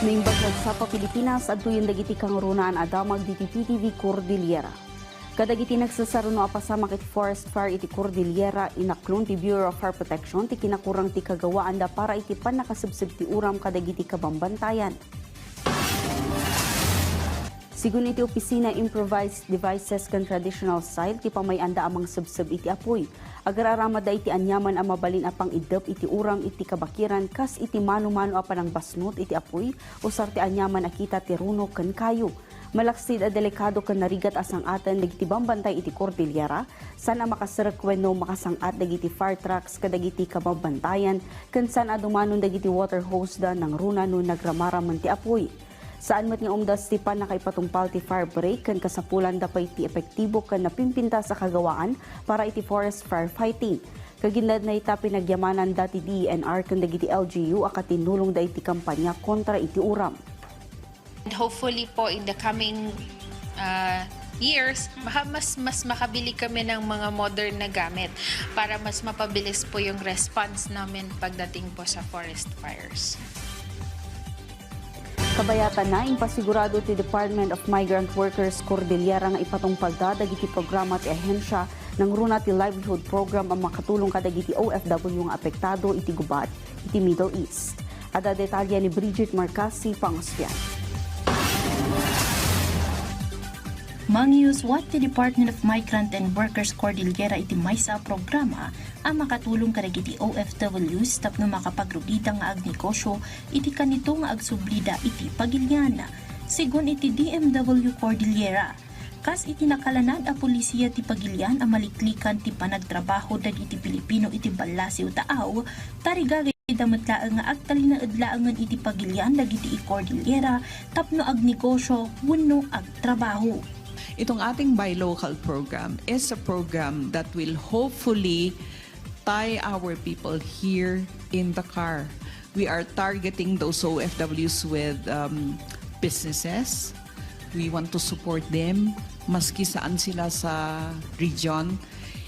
Naimbagag sa Pilipinas at tuyong dagiti kang runaan adamag diti PTV Cordillera. Kadagiti nagsasaruno apasama iti forest fire iti Cordillera inaklon ti Bureau of Fire Protection ti kinakurang ti kagawaan da para iti panakasubsib ti uram kadagiti kabambantayan. Sigun iti opisina Improvised Devices kan Traditional Style ti pamayanda amang subsub iti apoy. Agar-aramada iti anyaman ang mabalin apang idep iti uram iti kabakiran kas iti mano-mano apan ang basnot iti apoy o sarte anyaman akita ti runo ken kayo. Malaksid a delikado ken narigat asang atan dagiti bambantay iti Cordillera sana makasarek wenno makasangat dagiti fire trucks kadagiti kabambantayan ken sana dumanon dagiti water hose da ng runa no nagramaraman ti apoy. Saan met nga umdas ti panakaipatungpal ti fire break ken kasapulan dapay ti epektibo ken napimpinta sa kagawaan para iti forest firefighting. Kagindad na ita pinagyamanan dati DNR ken dagiti LGU akatinulong da iti kampanya kontra iti uram. And hopefully po in the coming years, mas makabili kami ng mga modern na gamit para mas mapabilis po yung response namin pagdating po sa forest fires. Kabayatan na impasigurado ti Department of Migrant Workers Cordillera nga ipatungpal dagiti programa ti ahensya ng runa ti livelihood program ang makatulong kadagiti OFW nga apektado iti gubat iti Middle East. Ada detalya ni Bridget Marcasi Pangosyan. Mangyuswat ti Department of Migrant and Workers Cordillera iti maysa programa ang makatulong kadagiti OFWs tapno makapagrugita nga agnegosyo iti kanito nga agsublida iti pagilyana. Sigun iti DMW Cordillera, kas iti nakalanad a polisiya ti pagilyan ang maliklikan ti panagtrabaho dagiti Pilipino iti balasiw taaw, tarigagay damatlaang nga agtalinaadlaangan iti pagilyan dagiti Cordillera tapno agnegosyo wenno agtrabaho. Itong ating Buy Local program is a program that will hopefully tie our people here in the car. We are targeting those OFWs with businesses. We want to support them maski saan sila sa region.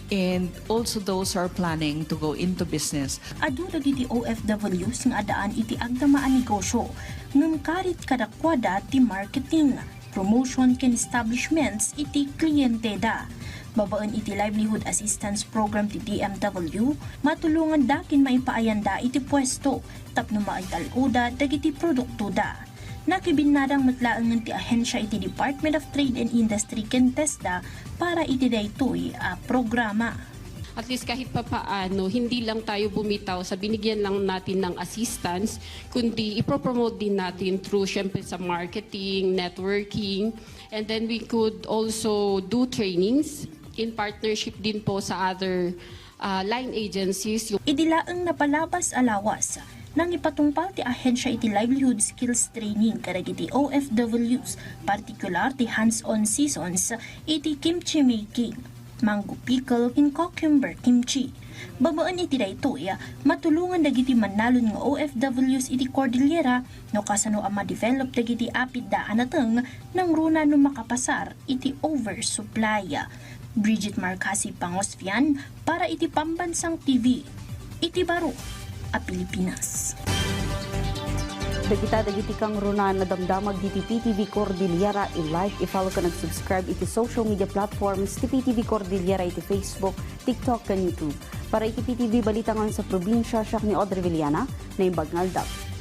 And also those are planning to go into business. Adu dagiti OFWs nga adaan iti agdamaan negosyo ngem karit kadakwada ti marketing, promotion ken establishments iti kliyenteda. Babaan iti livelihood assistance program ti DMW, matulungan dakin maipaayanda iti pwesto tapno maitaluda dagiti produkto da. Nakibinadang matlaangan ti ahensya iti Department of Trade and Industry ken TESDA para iti daytoy a programa. At least kahit papaano, hindi lang tayo bumitaw sa binigyan lang natin ng assistance, kundi ipropromote din natin through syempre sa marketing, networking, and then we could also do trainings in partnership din po sa other line agencies. Idilaang napalabas alawas nang ipatungpal ti ahensya iti livelihood skills training kadagiti OFWs, particular ti hands-on seasons iti kimchi making, mango pickle ken cucumber kimchi. Babaan iti daytoy matulungan dagiti manalon nga OFWs iti Cordillera no kasano ang ma-develop dagiti apid daan nateng nang runa no makapasar iti oversupply. Bridget Marcasi Pangosyan para iti Pambansang TV. Iti baro a Pilipinas. Dagiti kang runaan na damdamag diti PTV Cordillera i-like, i-follow ka nag-subscribe iti social media platforms ti PTV Cordillera iti Facebook, TikTok, kan YouTube. Para iti PTV balitangan sa probinsya, siya ni Audrey Villana na imbag ngaldab.